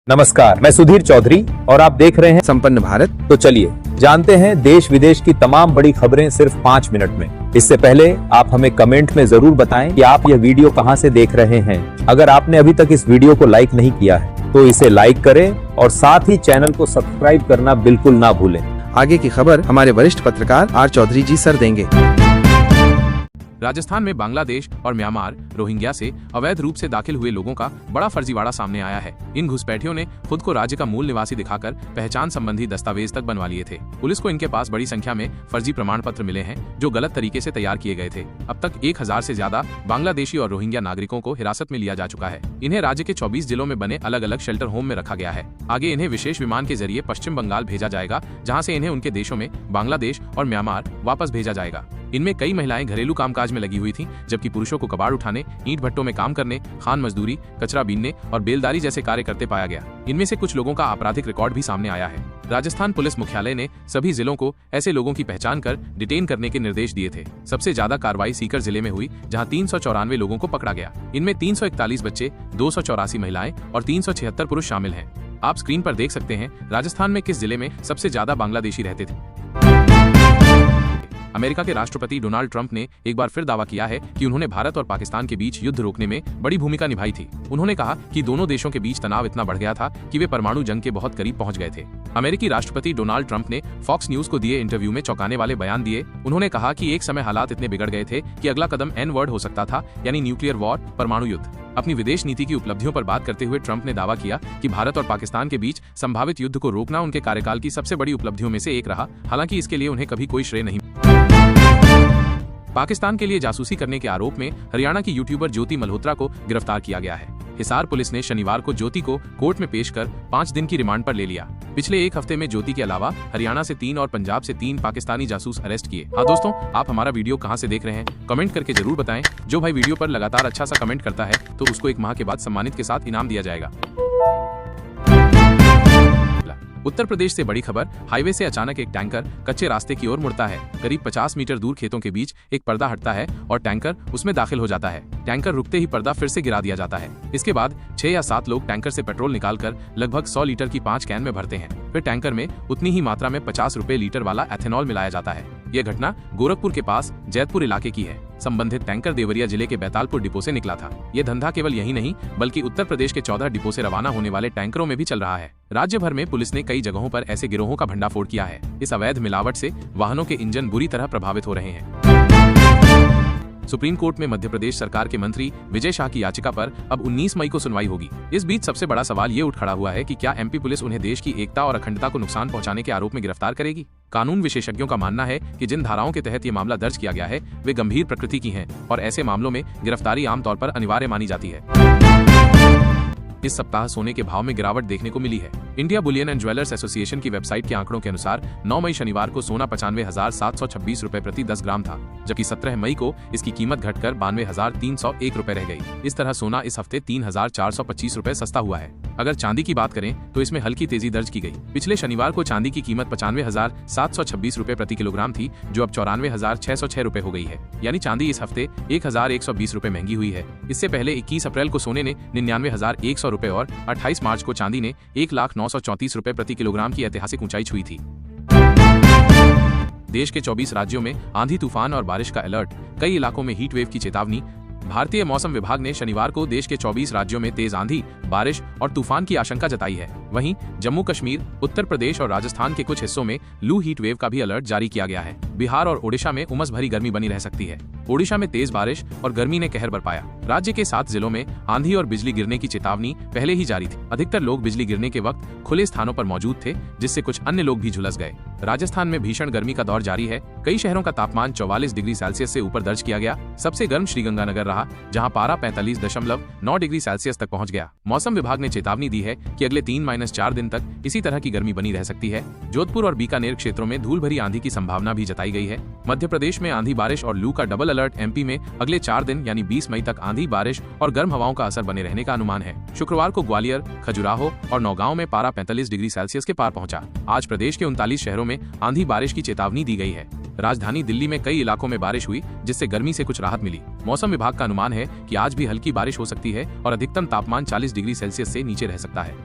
नमस्कार, मैं सुधीर चौधरी और आप देख रहे हैं संपन्न भारत। तो चलिए जानते हैं देश विदेश की तमाम बड़ी खबरें सिर्फ 5 मिनट में। इससे पहले आप हमें कमेंट में जरूर बताएं कि आप यह वीडियो कहां से देख रहे हैं। अगर आपने अभी तक इस वीडियो को लाइक नहीं किया है तो इसे लाइक करें और साथ ही चैनल को सब्सक्राइब करना बिल्कुल ना भूलें। आगे की खबर हमारे वरिष्ठ पत्रकार आर चौधरी जी सर देंगे। राजस्थान में बांग्लादेश और म्यांमार रोहिंग्या से अवैध रूप से दाखिल हुए लोगों का बड़ा फर्जीवाड़ा सामने आया है। इन घुसपैठियों ने खुद को राज्य का मूल निवासी दिखाकर पहचान संबंधी दस्तावेज तक बनवा लिए थे। पुलिस को इनके पास बड़ी संख्या में फर्जी प्रमाण पत्र मिले हैं जो गलत तरीके से तैयार किए गए थे। अब तक 1000 से ज्यादा बांग्लादेशी और रोहिंग्या नागरिकों को हिरासत में लिया जा चुका है। इन्हें राज्य के 24 जिलों में बने अलग अलग शेल्टर होम में रखा गया है। आगे इन्हें विशेष विमान के जरिए पश्चिम बंगाल भेजा जाएगा, जहाँ से इन्हें उनके देशों में बांग्लादेश और म्यांमार वापस भेजा जाएगा। इनमें कई महिलाएं घरेलू कामकाज में लगी हुई थीं, जबकि पुरुषों को कबाड़ उठाने, ईंट भट्टों में काम करने, खान मजदूरी, कचरा बीनने और बेलदारी जैसे कार्य करते पाया गया। इनमें से कुछ लोगों का आपराधिक रिकॉर्ड भी सामने आया है। राजस्थान पुलिस मुख्यालय ने सभी जिलों को ऐसे लोगों की पहचान कर डिटेन करने के निर्देश दिए थे। सबसे ज्यादा कार्रवाई सीकर जिले में हुई, जहां 394 लोगों को पकड़ा गया। इनमें 341 बच्चे, 284 महिलाएं और 376 पुरुष शामिल हैं। आप स्क्रीन पर देख सकते हैं राजस्थान में किस जिले में सबसे ज्यादा बांग्लादेशी रहते थे। अमेरिका के राष्ट्रपति डोनाल्ड ट्रंप ने एक बार फिर दावा किया है कि उन्होंने भारत और पाकिस्तान के बीच युद्ध रोकने में बड़ी भूमिका निभाई थी। उन्होंने कहा कि दोनों देशों के बीच तनाव इतना बढ़ गया था कि वे परमाणु जंग के बहुत करीब पहुंच गए थे। अमेरिकी राष्ट्रपति डोनाल्ड ट्रंप ने फॉक्स न्यूज को दिए इंटरव्यू में चौंकाने वाले बयान दिए। उन्होंने कहा कि एक समय हालात इतने बिगड़ गए थे कि अगला कदम एन वर्ड हो सकता था, यानी न्यूक्लियर वॉर, परमाणु युद्ध। अपनी विदेश नीति की उपलब्धियों पर बात करते हुए ट्रंप ने दावा किया कि भारत और पाकिस्तान के बीच संभावित युद्ध को रोकना उनके कार्यकाल की सबसे बड़ी उपलब्धियों में से एक रहा। हालांकि इसके लिए उन्हें कभी कोई श्रेय नहीं। पाकिस्तान के लिए जासूसी करने के आरोप में हरियाणा की यूट्यूबर ज्योति मल्होत्रा को गिरफ्तार किया गया है। हिसार पुलिस ने शनिवार को ज्योति को कोर्ट में पेश कर 5 दिन की रिमांड पर ले लिया। पिछले एक हफ्ते में ज्योति के अलावा हरियाणा से 3 और पंजाब से 3 पाकिस्तानी जासूस अरेस्ट किए। हाँ दोस्तों, आप हमारा वीडियो कहां से देख रहे हैं कमेंट करके जरूर बताएं। जो भाई वीडियो पर लगातार अच्छा सा कमेंट करता है तो उसको 1 माह के बाद सम्मानित के साथ इनाम दिया जाएगा। उत्तर प्रदेश से बड़ी खबर, हाईवे से अचानक एक टैंकर कच्चे रास्ते की ओर मुड़ता है। करीब 50 मीटर दूर खेतों के बीच एक पर्दा हटता है और टैंकर उसमें दाखिल हो जाता है। टैंकर रुकते ही पर्दा फिर से गिरा दिया जाता है। इसके बाद 6 या 7 लोग टैंकर से पेट्रोल निकालकर लगभग 100 लीटर की 5 कैन में भरते हैं। फिर टैंकर में उतनी ही मात्रा में 50 रुपए लीटर वाला एथेनॉल मिलाया जाता है। यह घटना गोरखपुर के पास जैतपुर इलाके की है। संबंधित टैंकर देवरिया जिले के बैतालपुर डिपो से निकला था। यह धंधा केवल यही नहीं बल्कि उत्तर प्रदेश के 14 डिपो से रवाना होने वाले टैंकरों में भी चल रहा है। राज्य भर में पुलिस ने कई जगहों पर ऐसे गिरोहों का भंडाफोड़ किया है। इस अवैध मिलावट से वाहनों के इंजन बुरी तरह प्रभावित हो रहे हैं। सुप्रीम कोर्ट में मध्य प्रदेश सरकार के मंत्री विजय शाह की याचिका पर अब 19 मई को सुनवाई होगी। इस बीच सबसे बड़ा सवाल ये उठ खड़ा हुआ है कि क्या एमपी पुलिस उन्हें देश की एकता और अखंडता को नुकसान पहुंचाने के आरोप में गिरफ्तार करेगी। कानून विशेषज्ञों का मानना है कि जिन धाराओं के तहत ये मामला दर्ज किया गया है वे गंभीर प्रकृति की हैं और ऐसे मामलों में गिरफ्तारी आमतौर पर अनिवार्य मानी जाती है। इस सप्ताह सोने के भाव में गिरावट देखने को मिली है। India Boolean and jewellers association की वेबसाइट के आंकड़ों के अनुसार 9 मई शनिवार को सोना 95,726 रुपए प्रति 10 ग्राम था, जबकि 17 मई को इसकी कीमत घटकर 92,301 रुपए रह गई। इस तरह सोना इस हफ्ते 3,425 रुपए सस्ता हुआ है। अगर चांदी की बात करें तो इसमें हल्की तेजी दर्ज की गई। पिछले शनिवार को चांदी की कीमत 95,726 रुपए प्रति किलोग्राम थी, जो अब 94,606 रुपए हो गई है। यानी चांदी इस हफ्ते 1,120 रुपए महंगी हुई है। इससे पहले 21 अप्रैल को सोने ने 99,100 रुपए और 28 मार्च को चांदी ने 1,934 रुपए प्रति किलोग्राम की ऐतिहासिक ऊंचाई छुई थी। देश के 24 राज्यों में आंधी तूफान और बारिश का अलर्ट, कई इलाकों में हीट वेव की चेतावनी। भारतीय मौसम विभाग ने शनिवार को देश के 24 राज्यों में तेज आंधी, बारिश और तूफान की आशंका जताई है। वहीं जम्मू कश्मीर, उत्तर प्रदेश और राजस्थान के कुछ हिस्सों में लू हीट वेव का भी अलर्ट जारी किया गया है। बिहार और ओडिशा में उमस भरी गर्मी बनी रह सकती है। ओडिशा में तेज बारिश और गर्मी ने कहर बरपाया। राज्य के 7 जिलों में आंधी और बिजली गिरने की चेतावनी पहले ही जारी थी। अधिकतर लोग बिजली गिरने के वक्त खुले स्थानों पर मौजूद थे, जिससे कुछ अन्य लोग भी झुलस गए। राजस्थान में भीषण गर्मी का दौर जारी है। कई शहरों का तापमान 44 डिग्री सेल्सियस से ऊपर दर्ज किया गया। सबसे गर्म श्रीगंगानगर रहा, जहां पारा 45.9 डिग्री सेल्सियस तक पहुंच गया। मौसम विभाग ने चेतावनी दी है कि अगले 3-4 दिन तक इसी तरह की गर्मी बनी रह सकती है। जोधपुर और बीकानेर क्षेत्रों में धूल भरी आंधी की संभावना भी जताई गई है। मध्य प्रदेश में आंधी बारिश और लू का डबल अलर्ट। एमपी में अगले 4 दिन यानी 20 मई तक आंधी बारिश और गर्म हवाओं का असर बने रहने का अनुमान है। शुक्रवार को ग्वालियर, खजुराहो और नौगांव में पारा 45 डिग्री सेल्सियस के पार पहुंचा। आज प्रदेश के 39 शहरों में आंधी बारिश की चेतावनी दी गई है। राजधानी दिल्ली में कई इलाकों में बारिश हुई, जिससे गर्मी से कुछ राहत मिली। मौसम विभाग का अनुमान है कि आज भी हल्की बारिश हो सकती है और अधिकतम तापमान 40 डिग्री सेल्सियस से नीचे रह सकता है।